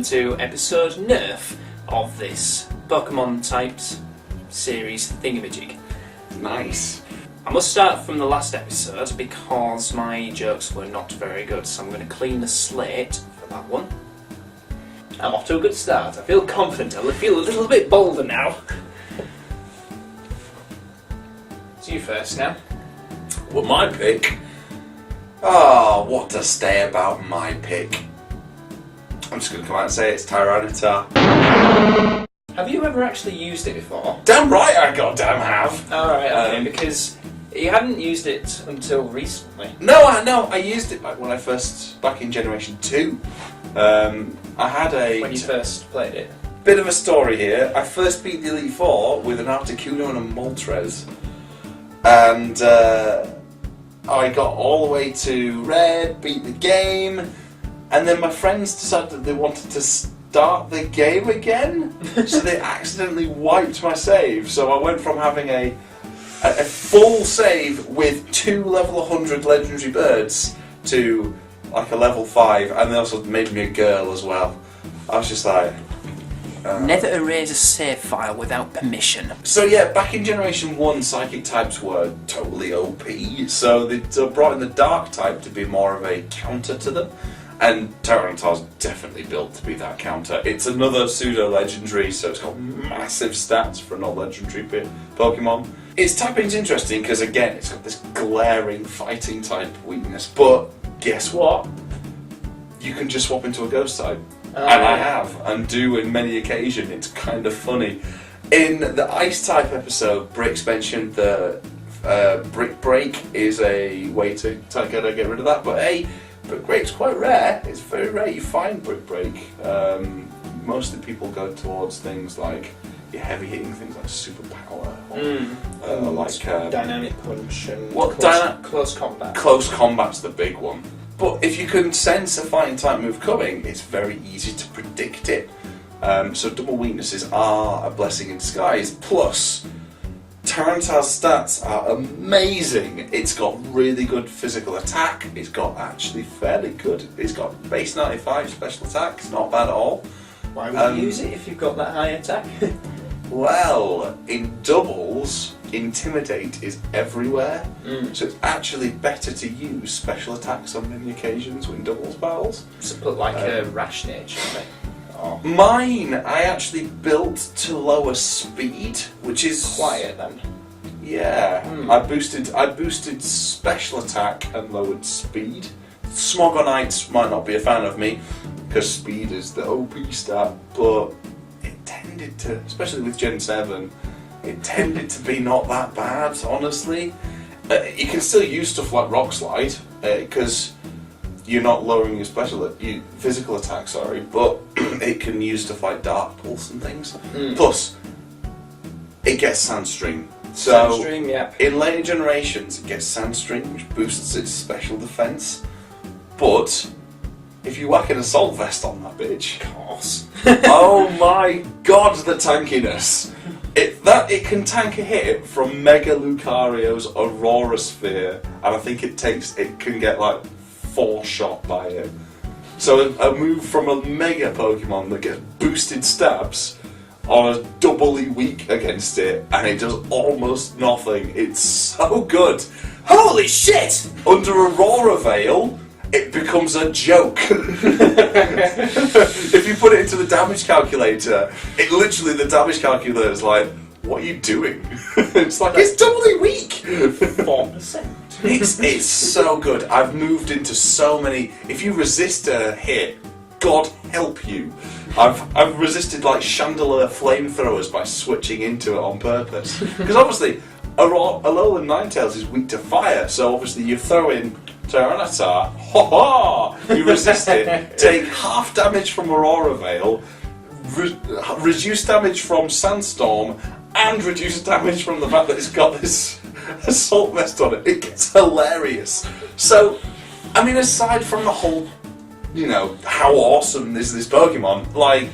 welcome to episode 9 of this Pokemon typed series thingamajig. Nice. I must start from the last episode because my jokes were not very good, so I'm going to clean the slate for that one. I'm off to a good start. I feel confident. I feel a little bit bolder now. It's you first now. Well, my pick. Oh, what to say about my pick? I'm just going to come out and say it's Tyranitar. Have you ever actually used it before? Damn right I goddamn have. Alright, okay, because you hadn't used it until recently. No, I used it when I first, back in Generation 2. I had a... When you first played it? Bit of a story here. I first beat the Elite Four with an Articuno and a Moltres. And I got all the way to Red, beat the game, and then my friends decided that they wanted to start the game again, so they accidentally wiped my save. So I went from having a full save with 2 level 100 legendary birds to like a level 5, and they also made me a girl as well. I was just like... Never erase a save file without permission. So yeah, back in Generation 1, Psychic types were totally OP, so they brought in the Dark type to be more of a counter to them, and Tyranitar's definitely built to be that counter. It's another pseudo-legendary, so it's got massive stats for a not-legendary Pokemon. Its typing's interesting because, again, it's got this glaring fighting type weakness, but guess what? You can just swap into a Ghost type. And I have, and do in many occasions. It's kind of funny. In the Ice type episode, Bricks mentioned that Brick Break is a way to get rid of that, but hey, Brick Break's quite rare. It's very rare you find Brick Break. Mostly people go towards things like your heavy hitting things like Superpower, or like Dynamic Punch and close combat. Close combat's the big one. But if you can sense a fighting type move coming, it's very easy to predict it. So double weaknesses are a blessing in disguise. Plus, Tyranitar's stats are amazing. It's got really good physical attack. It's got actually fairly good. It's got base 95 special attack. It's not bad at all. Why would you use it if you've got that high attack? Well, in doubles, Intimidate is everywhere, so it's actually better to use special attacks on many occasions in doubles battles. So put like a Rash Nature on it. Oh. Mine, I actually built to lower speed, which is quiet then. Yeah, I boosted special attack and lowered speed. Smogonites might not be a fan of me because speed is the OP stat, but it tended to, especially with Gen 7. It tended to be not that bad, honestly. You can still use stuff like Rock Slide because you're not lowering your physical attack, but it can use stuff like Dark Pulse and things. Plus, it gets Sandstream. So Sandstream, yeah. In later generations, it gets Sandstream, which boosts its special defense. But if you whack an Assault Vest on that bitch, of course. Oh my god, the tankiness! It can tank a hit from Mega Lucario's Aurora Sphere, and I think it can get like 4 shot by it. So a move from a Mega Pokemon that gets boosted stabs on a doubly weak against it, and it does almost nothing. It's so good. Holy shit! Under Aurora Veil, it becomes a joke. If you put it into the damage calculator, the damage calculator is like, what are you doing? It's like, it's doubly weak! 4%. It's so good. I've moved into so many... If you resist a hit, God help you. I've resisted like Chandelier flamethrowers by switching into it on purpose. Because obviously, Alolan Ninetales is weak to fire, so obviously you throw in Tyranitar, you resist it, take half damage from Aurora Veil, reduce damage from Sandstorm, and reduce damage from the fact that it's got this Assault Vest on it. It gets hilarious. So, I mean, aside from the whole, how awesome is this Pokemon, like,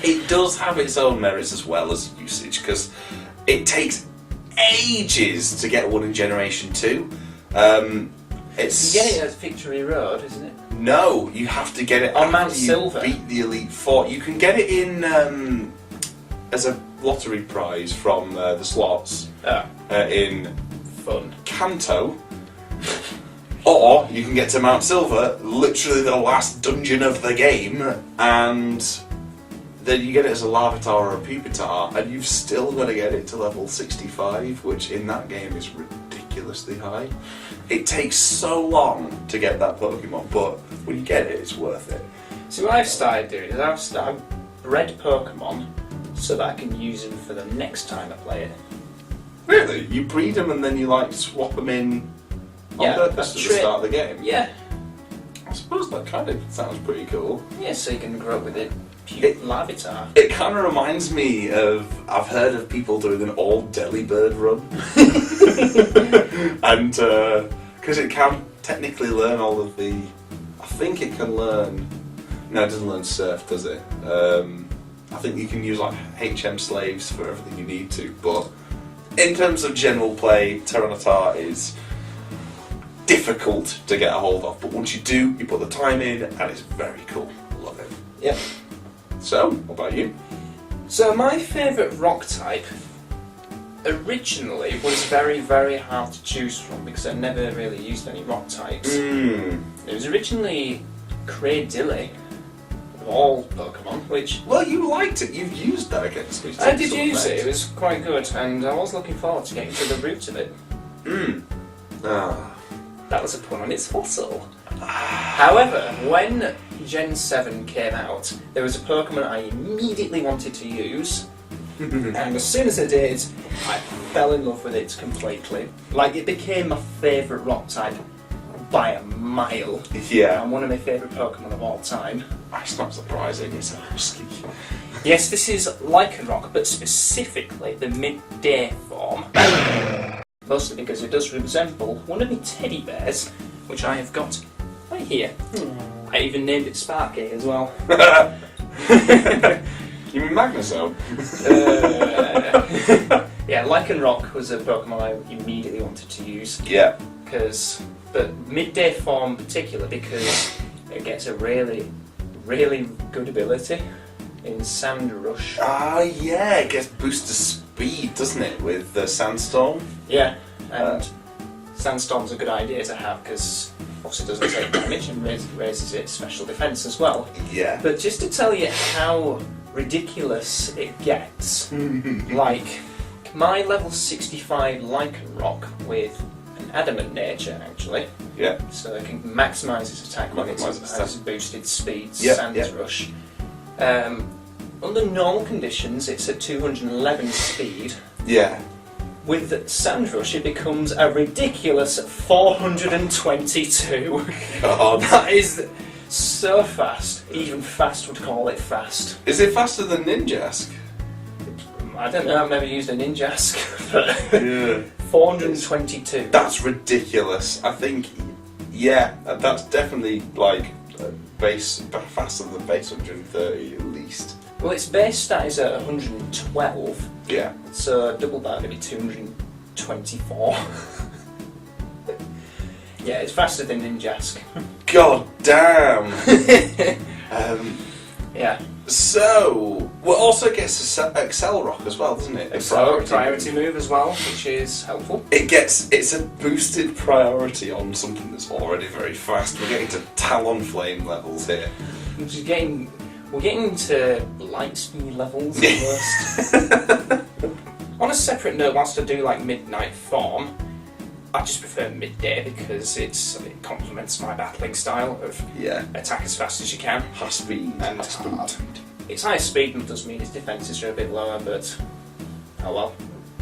it does have its own merits as well as usage, because it takes ages to get one in Generation 2. You get it at Victory Road, isn't it? No, you have to get it On after Mount you Silver? beat the Elite Four. You can get it in as a lottery prize from the slots in Fun. Kanto. Or you can get to Mount Silver, literally the last dungeon of the game, and then you get it as a Larvitar or a Pupitar, and you've still got to get it to level 65, which in that game is ridiculously high. It takes so long to get that Pokemon, but when you get it, it's worth it. So what I've started doing is I've bred Pokemon so that I can use them for the next time I play it. Really? You breed them and then you like swap them in on purpose at the start of the game? Yeah. I suppose that kind of sounds pretty cool. Yeah, so you can grow up with it. Larvitar. It kind of reminds me of, I've heard of people doing an all Delibird run. And, because it can technically learn all of the, I think it can learn, no it doesn't learn Surf, does it? I think you can use like HM slaves for everything you need to, but in terms of general play, Tyranitar is difficult to get a hold of, but once you do, you put the time in and it's very cool. Love it. Yep. So, what about you? So my favourite rock type originally was very, very hard to choose from because I never really used any rock types. It was originally Cradilly of all Pokemon, which... Well, you liked it. You've used that against me. I did use it. It was quite good, and I was looking forward to getting to the root of it. That was a pun on its fossil. However, when Gen 7 came out, there was a Pokemon I immediately wanted to use, and as soon as I did, I fell in love with it completely. Like, it became my favourite rock type by a mile. Yeah. And one of my favourite Pokemon of all time. That's not surprising, it's a husky. Yes, this is Lycanroc, but specifically the midday form. Mostly because it does resemble one of my teddy bears, which I have got right here. I even named it Sparky as well. You mean Magnezone? Yeah, Lycanroc was a Pokemon I immediately wanted to use. Yeah. But midday form in particular because it gets a really, really good ability in Sand Rush. Ah, yeah, it gets boosted speed, doesn't it, with the Sandstorm? Yeah, and Sandstorm's a good idea to have because obviously it doesn't take damage and raises its special defense as well. Yeah. But just to tell you how ridiculous it gets, like my level 65 Lycanroc with an adamant nature actually, Yeah. so it can maximise its attack when it Maximise has boosted speed, Yep, Sand yep. Rush. Under normal conditions it's at 211 speed. Yeah. With Sand Rush it becomes a ridiculous 422. God. That is so fast. Even Fast would call it fast. Is it faster than Ninjask? I don't know, I've never used a Ninjask, but Yeah. 422. That's ridiculous. I think, yeah, that's definitely like faster than base 130 at least. Well, its base stat is at 112, Yeah. so double that would be 224. Yeah, it's faster than Ninjask. God damn. Yeah. So, well, also gets Excel Rock as well, doesn't it? So, priority move as well, which is helpful. It's a boosted priority on something that's already very fast. We're getting to Talonflame levels here. Which is we're getting to light speed levels almost. On a separate note, whilst I do like midnight form, I just prefer midday because it complements my battling style of attack as fast as you can. High speed. And hard. Its high speed does mean its defences are a bit lower, but oh well.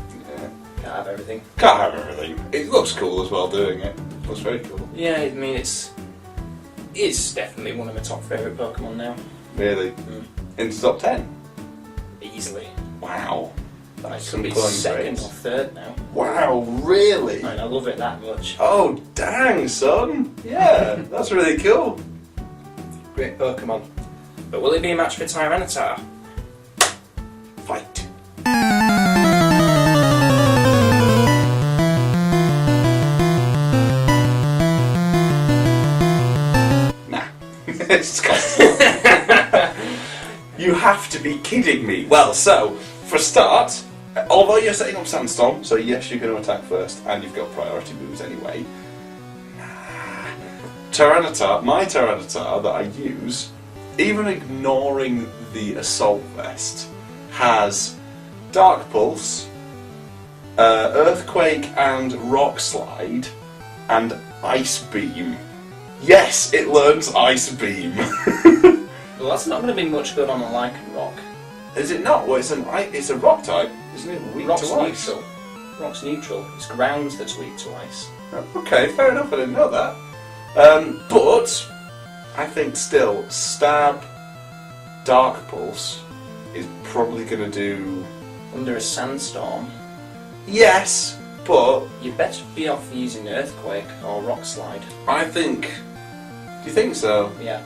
Yeah. Can't have everything. Can't have everything. It looks cool as well doing it. It looks very cool. Yeah, I mean it's definitely one of my top favourite Pokemon now. Really? Into top 10? Easily. Wow. It could be second or third now. Wow, really? I love it that much. Oh, dang, son. Yeah, that's really cool. Great Pokemon. But will it be a match for Tyranitar? Fight. Nah. exists, Constable. You have to be kidding me. Well, so, for a start, although you're setting up Sandstorm, so yes, you're going to attack first, and you've got priority moves anyway. Tyranitar, my Tyranitar that I use, even ignoring the Assault Vest, has Dark Pulse, Earthquake and Rock Slide, and Ice Beam. Yes, it learns Ice Beam. Well, that's not going to be much good on a Lichen Rock. Is it not? Well, it's a rock type, isn't it? Weak Rock's to ice. neutral. Rock's neutral. It's ground that's weak to ice. Okay, fair enough. I didn't know that. But I think still Stab, Dark Pulse is probably going to do. Under a Sandstorm. Yes, but You better be off using Earthquake or Rock Slide. I think. Do you think so? Yeah.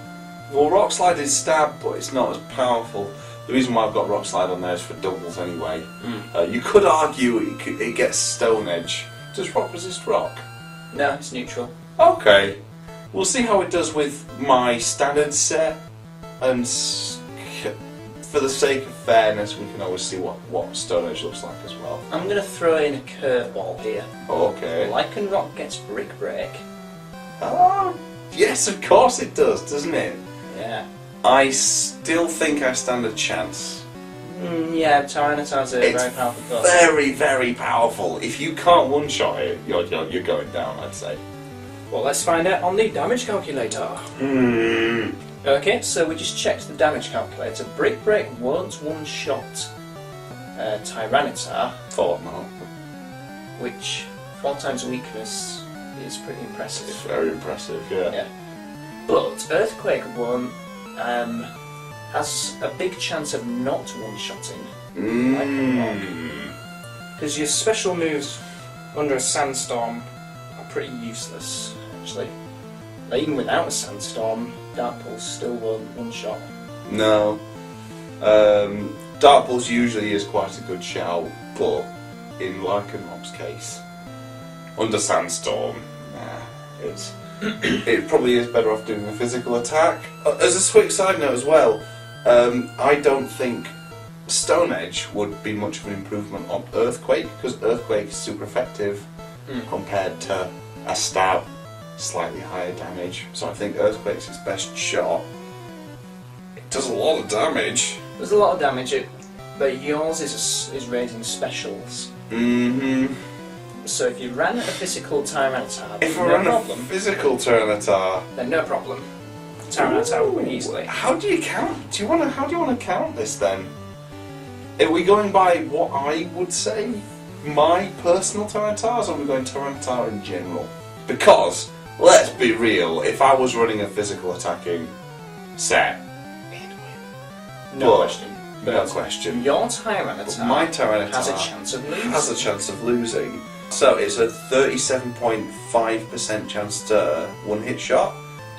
Well, Rock Slide is Stab, but it's not as powerful. The reason why I've got Rock Slide on there is for doubles anyway. You could argue it gets Stone Edge. Does Rock resist Rock? No, it's neutral. Okay. We'll see how it does with my standard set, and for the sake of fairness, we can always see what Stone Edge looks like as well. I'm going to throw in a curveball here. Okay. Lichen Rock gets Brick Break. Oh, yes, of course it does, doesn't it? Yeah. I still think I stand a chance. Yeah, Tyranitar's a very powerful card. Very, very powerful. If you can't one-shot it, you're going down, I'd say. Well, let's find out on the damage calculator. Okay, so we just checked the damage calculator. Brick Break won't one-shot Tyranitar, Thought not. which 4 times weakness is pretty impressive. It's very impressive, yeah. Yeah. But Earthquake 1 has a big chance of not one-shotting Lichen Rock. Because your special moves under a Sandstorm are pretty useless, actually. Like, even without a Sandstorm, Dark Pulse still won't one-shot. No. Dark Pulse usually is quite a good shout, but in Lycanrock's case, under Sandstorm, it probably is better off doing a physical attack. As a quick side note as well, I don't think Stone Edge would be much of an improvement on Earthquake, because Earthquake is super effective compared to a Stab, slightly higher damage. So I think Earthquake's its best shot. It does a lot of damage. There's a lot of damage, but yours is raising specials. So if you ran a physical Tyranitar, If I no ran problem. a physical Tyranitar, Then no problem. Tyranitar will win easily. how do you count? How do you want to count this then? Are we going by what I would say my personal Tyranitars, or are we going Tyranitar in general? Because let's be real, if I was running a physical attacking set, it'd win. No But- question. No question. Your Tyranitar My Tyranitar has a chance of losing. has a chance of losing. So it's a 37.5% chance to one-hit shot.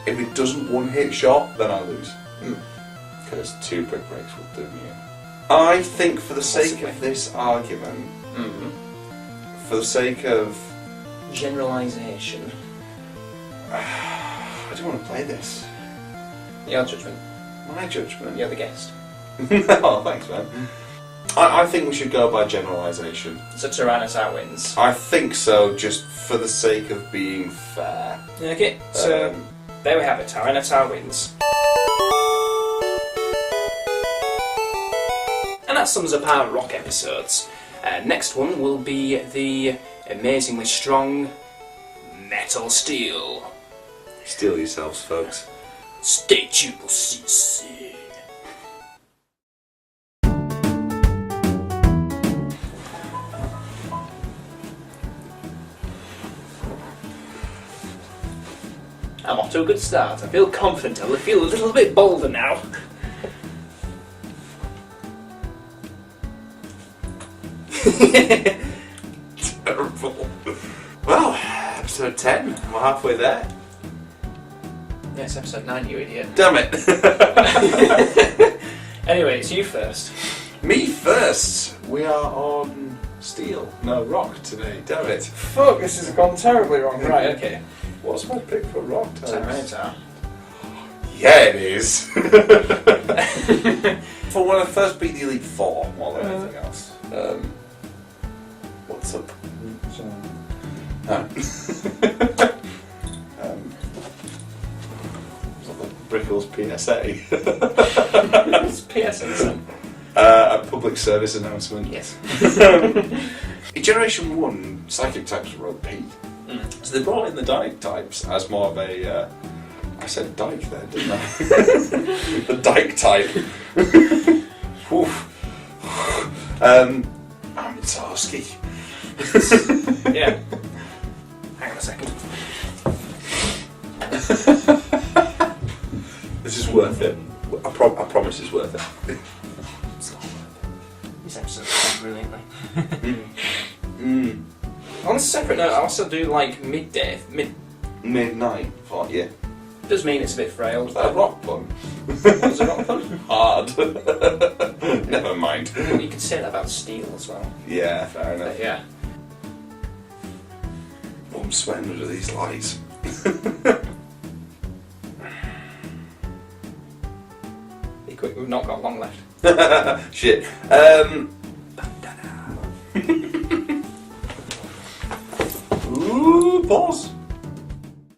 If it doesn't one-hit shot, then I lose. Because 2 Brick Breaks will do me in. I think for the sake Possibly. of this argument, for the sake of... Generalisation. I don't want to play this. Your judgment. My judgment. You're the guest. No, thanks man. I think we should go by generalisation. So Tyranitar wins. I think so, just for the sake of being fair. Okay, so there we have it. Tyranitar wins. And that sums up our rock episodes. Next one will be the amazingly strong Metal Steel. Steel yourselves, folks. Stay tuned, we'll see you soon. I'm off to a good start. I feel confident. I feel a little bit bolder now. Terrible. Well, episode 10. We're halfway there. Yes, episode 9, you idiot. Damn it. Anyway, it's you first. Me first. We are on steel. No, rock today. Damn it. Fuck, this has gone terribly wrong. Right, okay. What's my pick for rock types? Tyranitar. Yeah, it is. For when I first beat the Elite Four, more than anything else. What's up? Brickles PSA. It's PSA. A public service announcement. Yes. In Generation 1, Psychic types were OP. So they brought in the Dyke types as more of a... I said Dyke there, didn't I? The Dyke type. It's husky. Yeah. Hang on a second. This is worth it. I promise it's worth it. It's not worth it. This episode's going brilliantly. On a separate note, I also do like midday. Midnight for you. Does mean it's a bit frail. Was that a rock pun? Was a rock pun? Hard. Never mind. You could say that about steel as well. Yeah, fair enough. But yeah. Oh, I'm sweating under these lights. Be quick, we've not got long left. Shit. Ooh, pause.